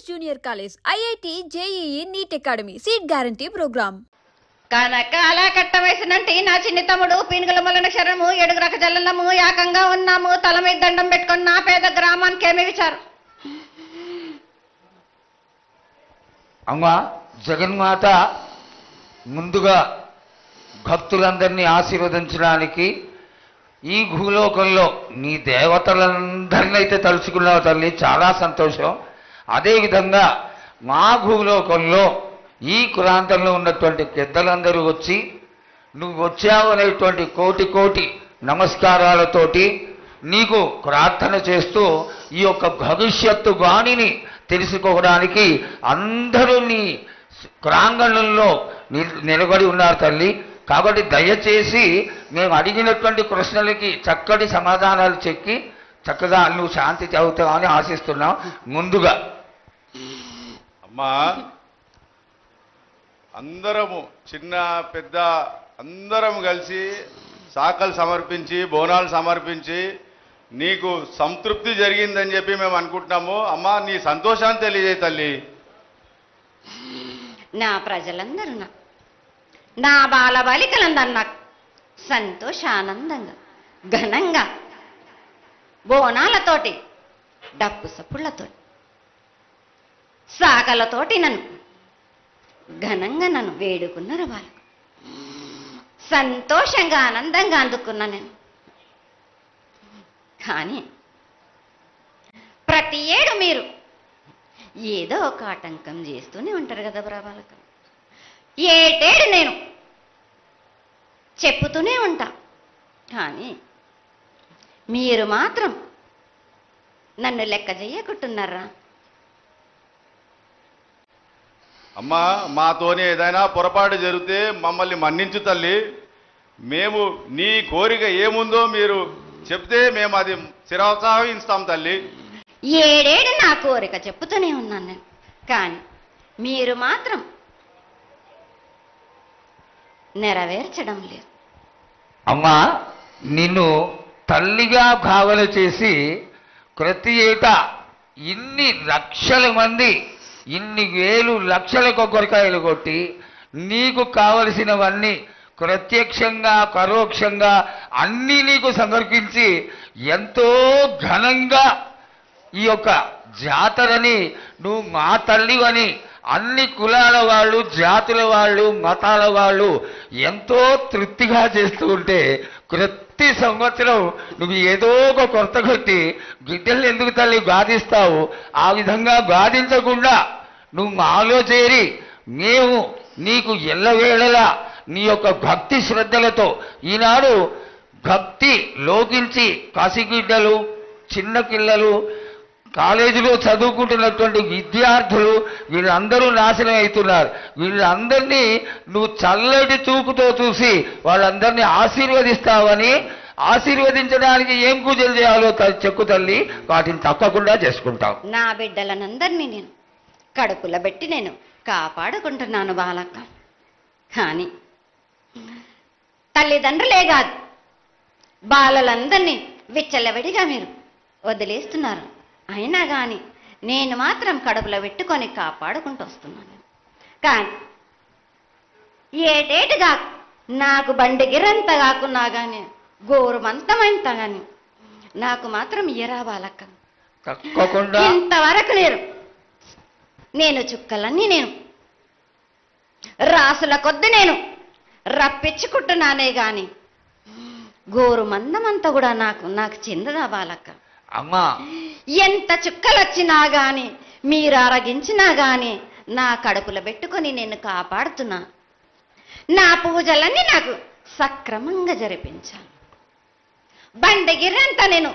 Junior college, IIT, JEE, NEET academy, seat guarantee programme. కనకాల కట్ట వేసినంటి నా చిన్ని తమ్ముడు పీనుగల మొలన శరణము 7 రక జల్లము ఏకంగా ఉన్నాము. తల మీద దండం పెట్టుకుని నా పేద గ్రామానికి ఏమి విచారు. అమ్మా జగన్మాత ముందుగా భక్తులందరినీ ఆశీర్వదించడానికి ఈ భూలోకంలో నీ దేవతలందరినీ అయితే తలుచుకున్నావు తల్లి, చాలా సంతోషం. అదేవిధంగా మా భూలోకంలో ఈ ప్రాంతంలో ఉన్నటువంటి పెద్దలందరూ వచ్చి నువ్వు వచ్చావు అనేటువంటి కోటి కోటి నమస్కారాలతోటి నీకు ప్రార్థన చేస్తూ ఈ యొక్క భవిష్యత్తు వాణిని తెలుసుకోవడానికి అందరూ నీ ప్రాంగణంలో నిలబడి ఉన్నారు తల్లి. కాబట్టి దయచేసి మేము అడిగినటువంటి ప్రశ్నలకి చక్కటి సమాధానాలు చెక్కి చక్కగా నువ్వు శాంతి చదువుతావని ఆశిస్తున్నాం. ముందుగా అమ్మా, అందరము చిన్న పెద్ద అందరం కలిసి శాఖలు సమర్పించి బోనాలు సమర్పించి నీకు సంతృప్తి జరిగిందని చెప్పి మేము అనుకుంటున్నాము. అమ్మా, నీ సంతోషాన్ని తెలియజేయ తల్లి. నా ప్రజలందరూ నా బాలబాలికలందరూ నాకు సంతోషానందంగా ఘనంగా బోనాలతోటి డప్పు సప్పుళ్లతో శాఖలతోటి నన్ను ఘనంగా నన్ను వేడుకున్నారు. వాళ్ళకు సంతోషంగా ఆనందంగా అందుకున్నా నేను. కానీ ప్రతి ఏడు మీరు ఏదో ఒక ఆటంకం చేస్తూనే ఉంటారు కదా బ్రాబాలకు. ఏటేడు నేను చెప్పుతూనే ఉంటా, కానీ మీరు మాత్రం నన్ను లెక్క చేయకుంటున్నారా? అమ్మా, మాతోనే ఏదైనా పొరపాటు జరిగితే మమ్మల్ని మన్నించు తల్లి. మేము నీ కోరిక ఏముందో మీరు చెప్తే మేము అది శిరోత్సాహిస్తాం తల్లి. ఏడేడు నా కోరిక చెప్పుతూనే ఉన్నాను నేను, కానీ మీరు మాత్రం నెరవేర్చడం లేదు. అమ్మా, నిన్ను తల్లిగా భావన చేసి ప్రతి ఏటా ఇన్ని లక్షల మంది ఇన్ని వేలు లక్షల కొబ్బరికాయలు కొట్టి నీకు కావలసినవన్నీ ప్రత్యక్షంగా పరోక్షంగా అన్నీ నీకు సమర్పించి ఎంతో ఘనంగా ఈ యొక్క జాతరని నువ్వు మా తల్లివని అన్ని కులాల వాళ్ళు, జాతుల వాళ్ళు, మతాల వాళ్ళు ఎంతో తృప్తిగా చేస్తూ ఉంటే ప్రతి సంవత్సరం నువ్వు ఏదో ఒక కొరత కొట్టి బిడ్డలు ఎందుకు తల్లి బాధిస్తావు? ఆ విధంగా బాధించకుండా నువ్వు మాలో చేరి మేము నీకు ఎల్లవేళలా నీ యొక్క భక్తి శ్రద్ధలతో ఈనాడు భక్తి లోకించి కాశీగిడ్డలు, చిన్న పిల్లలు, కాలేజీలో చదువుకుంటున్నటువంటి విద్యార్థులు వీళ్ళందరూ నాశనం అవుతున్నారు. వీళ్ళందరినీ నువ్వు చల్లటి చూపుతో చూసి వాళ్ళందరినీ ఆశీర్వదిస్తావని, ఆశీర్వదించడానికి ఏం పూజలు చేయాలో చెక్కు తల్లి, వాటిని తప్పకుండా చేసుకుంటాం. నా బిడ్డలనందరినీ నేను కడుపుల పెట్టి నేను కాపాడుకుంటున్నాను బాలక్క. కానీ తల్లిదండ్రులే కాదు బాలలందరినీ విచ్చలవిడిగా మీరు వదిలేస్తున్నారు. అయినా కానీ నేను మాత్రం కడుపులో పెట్టుకొని కాపాడుకుంటూ వస్తున్నాను. కానీ ఏటేటుగా నాకు బండి గిరంత కాకున్నా కానీ గోరుమంతమంత కానీ నాకు మాత్రం ఇయ్యరా బాలక్క. తప్పకుండా ఇంతవరకు నేను చుక్కలన్నీ నేను రాసుల కొద్ది నేను రప్పించుకుంటున్నానే గాని గోరు మందమంతా కూడా నాకు చెందదా బాలక్క. అమ్మా, ఎంత చుక్కలు వచ్చినా గాని మీరు అరగించినా గాని నా కడుపులో పెట్టుకొని నేను కాపాడుతున్నా. నా పూజలన్నీ నాకు సక్రమంగా జరిపించాను. బండగిరంతా నేను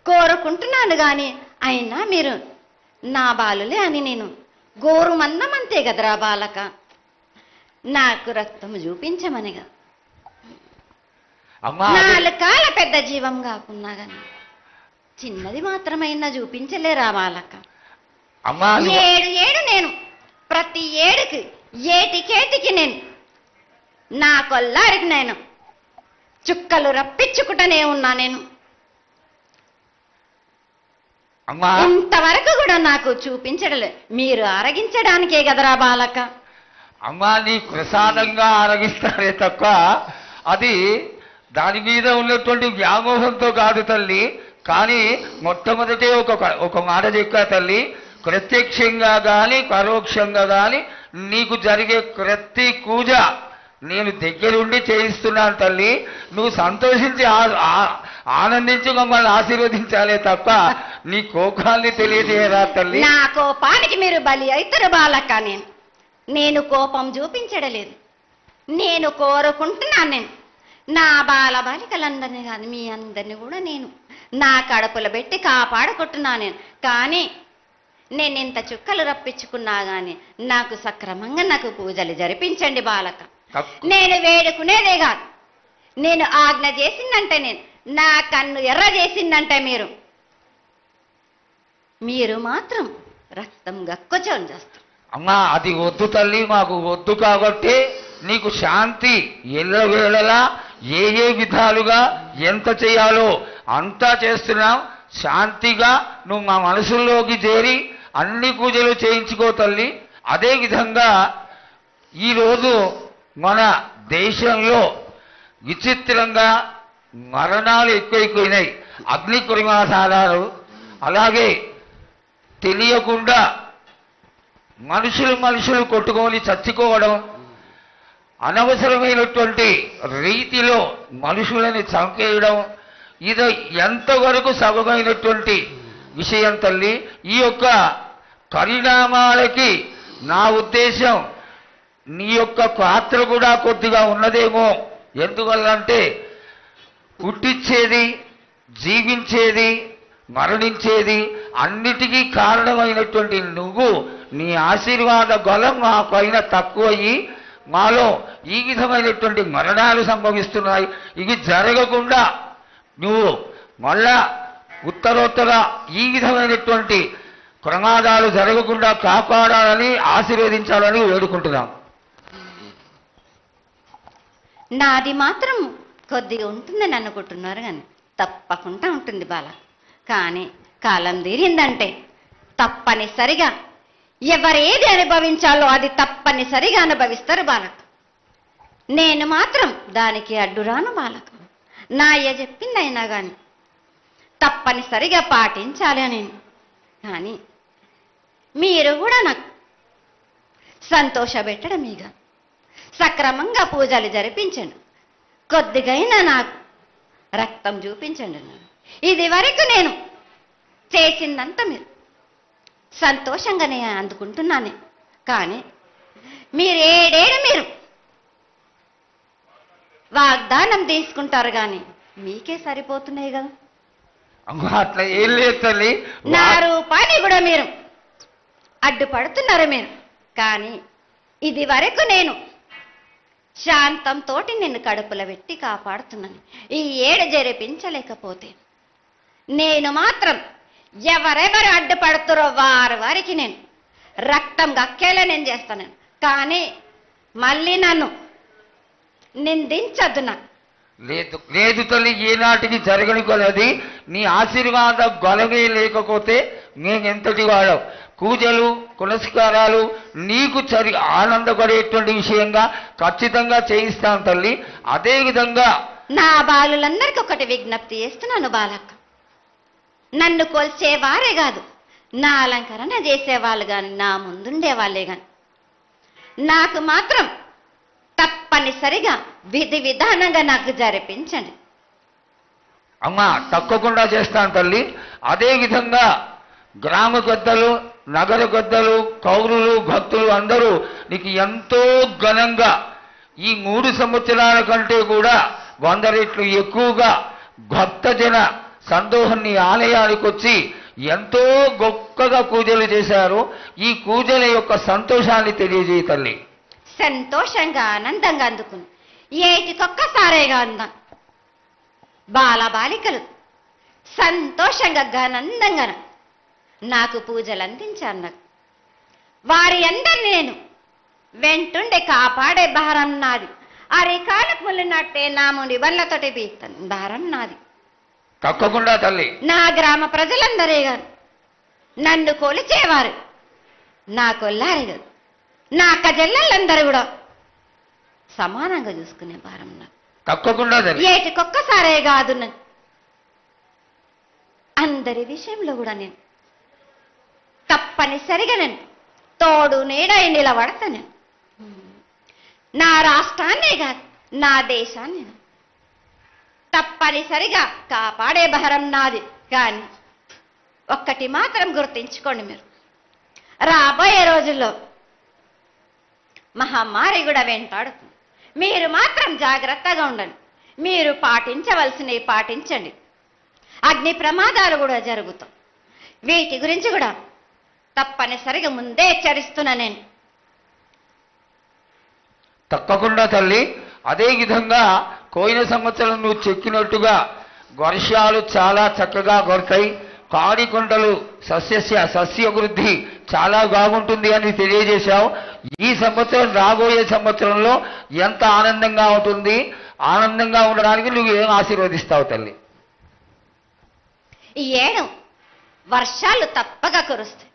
కోరుకుంటున్నాను గాని అయినా మీరు నా బాలులే అని నేను గోరు మందమంతే కదరా బాలక. నాకు రక్తం చూపించమనిగా అమ్మా, 4 కాళ్ళ పెద్ద జీవం కాకున్నా గాని చిన్నది మాత్రమైనా చూపించలేరా బాలక. అమ్మా, ఏడు నేను ప్రతి ఏడుకి ఏటికేటికి నేను నా కొల్లారికి నేను చుక్కలు రప్పించుకుంటూనే ఉన్నా నేను. అమ్మా ఇంతవరకు కూడా నాకు చూపించడలే, మీరు ఆరగించడానికే కదరా బాలక. అమ్మా నీ ప్రసాదంగా ఆరగిస్తారే తప్ప అది దాని మీద ఉన్నటువంటి వ్యామోహంతో కాదు తల్లి. కానీ మొట్టమొదటే ఒక మాట చెప్పా తల్లి, ప్రత్యక్షంగా కానీ పరోక్షంగా కానీ నీకు జరిగే ప్రతి పూజ నేను దగ్గరుండి చేయిస్తున్నాను తల్లి. నువ్వు సంతోషించి ఆనందించి మమ్మల్ని ఆశీర్వదించాలే తప్ప నీ కోపాన్ని తెలియజేయరా తల్లి. నా కోపానికి మీరు బలి అవుతారు బాలక. నేను కోపం చూపించడలేదు, నేను కోరుకుంటున్నాను. నేను నా బాలికలందరినీ కాదు మీ అందరినీ కూడా నేను నా కడుపులో పెట్టి కాపాడుకుంటున్నాను. కానీ నేను ఇంత చుక్కలు రప్పించుకున్నా కానీ నాకు సక్రమంగా నాకు పూజలు జరిపించండి బాలక. నేను వేడుకునేదే కాదు, నేను ఆజ్ఞ చేసిందంటే నేను నా కన్ను ఎర్ర చేసిందంటే మీరు మాత్రం రక్తం గక్కుచోని చేస్తారు. అమ్మా అది వద్దు తల్లి, మాకు వద్దు. కాబట్టి నీకు శాంతి ఎల్లవేళలా ఏ విధాలుగా ఎంత చేయాలో అంతా చేస్తున్నాం. శాంతిగా నువ్వు మా మనసుల్లోకి చేరి అన్ని పూజలు చేయించుకో తల్లి. అదేవిధంగా ఈరోజు మన దేశంలో విచిత్రంగా మరణాలు ఎక్కువైపోయినాయి. అగ్ని ప్రమాదాలు, అలాగే తెలియకుండా మనుషులు కొట్టుకొని చచ్చుకోవడం, అనవసరమైనటువంటి రీతిలో మనుషులని చంపేయడం, ఇది ఎంతవరకు సబమైనటువంటి విషయం తల్లి. ఈ యొక్క పరిణామాలకి నా ఉద్దేశం నీ యొక్క పాత్ర కూడా కొద్దిగా ఉన్నదేమో. ఎందువల్లంటే పుట్టించేది, జీవించేది, మరణించేది అన్నిటికీ కారణమైనటువంటి నువ్వు, నీ ఆశీర్వాద బలం మా పైన తక్కువయ్యి మాలో ఈ విధమైనటువంటి మరణాలు సంభవిస్తున్నాయి. ఇవి జరగకుండా నువ్వు మళ్ళా ఉత్తరోత్తర ఈ విధమైనటువంటి ప్రమాదాలు జరగకుండా కాపాడాలని ఆశీర్వదించాలని వేడుకుంటున్నాం. నాది మాత్రం కొద్దిగా ఉంటుందని అనుకుంటున్నారు కానీ తప్పకుండా ఉంటుంది బాల. కానీ కాలం తీరిందంటే తప్పనిసరిగా ఎవరేది అనుభవించాలో అది తప్పనిసరిగా అనుభవిస్తారు బాలక. నేను మాత్రం దానికి అడ్డురాను బాలక. నా అయ్య చెప్పిందైనా కానీ తప్పనిసరిగా పాటించాలి నేను. కానీ మీరు కూడా నాకు సంతోషపెట్టడమీగా సక్రమంగా పూజలు జరిపించండి. కొద్దిగైనా నాకు రక్తం చూపించండి. ఇది వరకు నేను చేసిందంతా మీరు సంతోషంగానే అందుకుంటున్నాను. కానీ మీరు మీరు వాగ్దానం తీసుకుంటారు కానీ మీకే సరిపోతున్నాయి కదా. అట్లా ఏం లేదు తల్లి. నా రూపాన్ని కూడా మీరు అడ్డుపడుతున్నారు మీరు. కానీ ఇది వరకు నేను శాంతంతో నిన్ను కడుపులో పెట్టి కాపాడుతున్నాను. ఈ ఏడు జరిపించలేకపోతే నేను మాత్రం ఎవరెవరు అడ్డుపడుతారో వారికి నేను రక్తం గక్కేలా నేను చేస్తాను. కానీ మళ్ళీ నన్ను నిందించద్దు. నాకు లేదు లేదు తల్లి, ఏనాటికి జరగని కొలది నీ ఆశీర్వాద గొలవే లేకపోతే మేమెంతటి వాడవు. పూజలు పునస్కారాలు నీకు ఆనందపడేటువంటి విషయంగా ఖచ్చితంగా చేయిస్తాను తల్లి. అదేవిధంగా నా బాలులందరికీ ఒకటి విజ్ఞప్తి చేస్తున్నాను బాలక్క. నన్ను కొల్చేవారే కాదు, నా అలంకరణ చేసేవాళ్ళు కానీ నా ముందుండే వాళ్ళే కానీ నాకు మాత్రం తప్పనిసరిగా విధి విధానంగా నాకు జరిపించండి. అమ్మా తప్పకుండా చేస్తాను తల్లి. అదేవిధంగా గ్రామ పెద్దలు, నగర పెద్దలు, కౌరులు, భక్తులు అందరూ నీకు ఎంతో ఘనంగా ఈ 3 సంవత్సరాల కంటే కూడా 100 రెట్లు ఎక్కువగా భక్తజన సందోహం నీ ఆలయానికి వచ్చి ఎంతో గొప్పగా పూజలు చేశారు. ఈ పూజల యొక్క సంతోషాన్ని తెలియజేయ తల్లి. సంతోషంగా ఆనందంగా అందుకుని ఏటికొక్కసారేగా అందాం. బాలబాలికలు సంతోషంగా ఆనందంగా నాకు పూజలు అందించాను. నాకు వారి అందరినీ నేను వెంటుండే కాపాడే భారం నాది. అరికాలకు ముళ్ళినట్టే నాముని వల్లతోటి బీస్తాను భారం నాది. తప్పకుండా తల్లి. నా గ్రామ ప్రజలందరే గాను నన్ను కొలిచేవారు నా కొల్లారి కాదు, నా కజల్లలందరూ కూడా సమానంగా చూసుకునే భారం నాకు. తప్పకుండా తల్లి. ఏటికొక్కసారే కాదు, నేను అందరి విషయంలో కూడా నేను తప్పనిసరిగా నేను తోడు నీడై నిలబడతా. నేను నా రాష్ట్రాన్నే కాదు, నా దేశాన్ని తప్పనిసరిగా కాపాడే భారం నాది. కానీ ఒక్కటి మాత్రం గుర్తించుకోండి, మీరు రాబోయే రోజుల్లో మహమ్మారి కూడా వెంటాడుతుంది. మీరు మాత్రం జాగ్రత్తగా ఉండండి. మీరు పాటించవలసినవి పాటించండి. అగ్ని ప్రమాదాలు కూడా జరుగుతాయి. వీటి గురించి కూడా తప్పనిసరిగా ముందే హెచ్చరిస్తున్నా నేను. తప్పకుండా తల్లి. అదే విధంగా పోయిన సంవత్సరం నువ్వు చెక్కినట్టుగా వర్షాలు చాలా చక్కగా కొడతాయి. కాడికొండలు సస్యవృద్ధి చాలా బాగుంటుంది అని తెలియజేశావు. ఈ సంవత్సరం రాబోయే సంవత్సరంలో ఎంత ఆనందంగా ఉంటుంది, ఆనందంగా ఉండడానికి నువ్వు ఏం ఆశీర్వదిస్తావు తల్లి? ఈ ఏడు వర్షాలు తప్పగా కురుస్తాయి.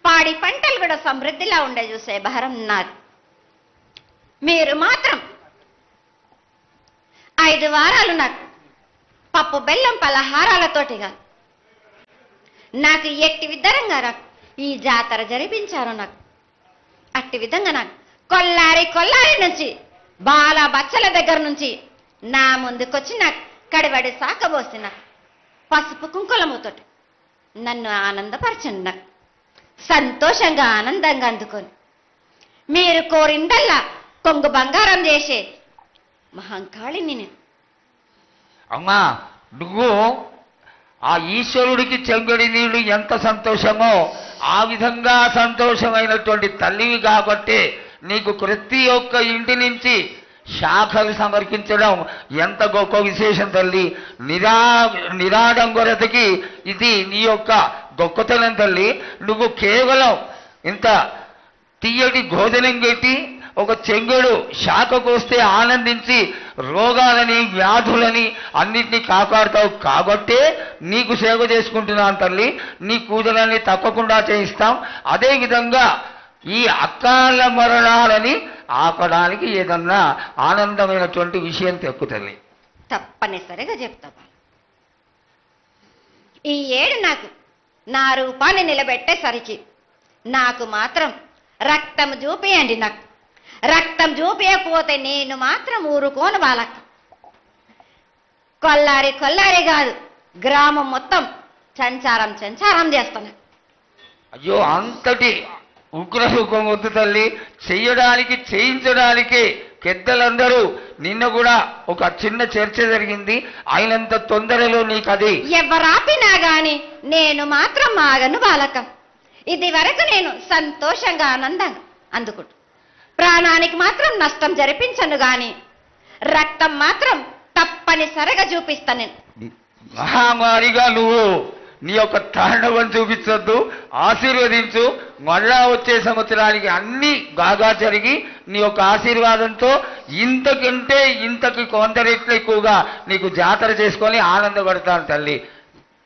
పాడి పంటలు కూడా సమృద్ధిలా ఉండే చూసే భారం నాది. మీరు మాత్రం 5 వారాలు నాకు పప్పు బెల్లం పలహారాలతోటి కాదు, నాకు ఎట్టి విధంగా నాకు ఈ జాతర జరిపించారు. నాకు అట్టి విధంగా నాకు కొల్లారి నుంచి బాల బచ్చల దగ్గర నుంచి నా ముందుకొచ్చి నాకు కడిబడి సాకబోసి నాకు పసుపు కుంకులముతోటి నన్ను ఆనందపరచండి. నాకు సంతోషంగా ఆనందంగా అందుకొని మీరు కోరిందల్లా కొంగు బంగారం చేసే మహంకాళిని నేను. అమ్మా, నువ్వు ఆ ఈశ్వరుడికి చెంగడి నీళ్ళు ఎంత సంతోషమో ఆ విధంగా సంతోషమైనటువంటి తల్లివి కాబట్టి నీకు ప్రతి ఒక్క ఇంటి నుంచి శాఖలు సమర్పించడం ఎంత గొప్ప విశేషం తల్లి. నిరాడంబరతకి ఇది నీ యొక్క గొప్పతనం తల్లి. నువ్వు కేవలం ఇంత తీయటి భోజనం పెట్టి ఒక చెంగుడు శాఖకు వస్తే ఆనందించి రోగాలని వ్యాధులని అన్నిటినీ కాపాడుతావు కాబట్టే నీకు సేవ చేసుకుంటున్నాను తల్లి. నీ పూజలన్నీ తప్పకుండా చేయిస్తాం. అదేవిధంగా ఈ అకాల మరణాలని ఆపడానికి ఏదన్నా ఆనందమైనటువంటి విషయం తెక్కు తల్లి. తప్పనిసరిగా చెప్తా. ఈ ఏడు నాకు నా రూపాన్ని నిలబెట్టేసరికి నాకు మాత్రం రక్తం చూపియండి. నాకు రక్తం చూపించకపోతే నేను మాత్రం ఊరుకోను. వాళ్ళకి కొల్లారి కాదు, గ్రామం మొత్తం సంచారం చేస్తాను. అయ్యో, అంతటి ఉగ్రసుఖం వద్దు తల్లి. చేయించడానికి పెద్దలందరూ నిన్న కూడా ఒక చిన్న చర్చ జరిగింది. అయినంత తొందరలో నీకు అది ఎవరాపినా గాని నేను మాత్రం ఆగను బాలకం. ఇది వరకు నేను సంతోషంగా ఆనందంగా అందుకుంటు. ప్రాణానికి మాత్రం నష్టం జరిపించను గాని రక్తం మాత్రం తప్పనిసరిగా చూపిస్తాను నేను. మహామారిగా నువ్వు నీ యొక్క తాండవం చూపించొద్దు, ఆశీర్వదించు. మళ్ళా వచ్చే సంవత్సరానికి అన్ని బాగా జరిగి నీ యొక్క ఆశీర్వాదంతో ఇంతకంటే ఇంతకి కొంత రెట్లు ఎక్కువగా నీకు జాతర చేసుకొని ఆనందపడతాను తల్లి.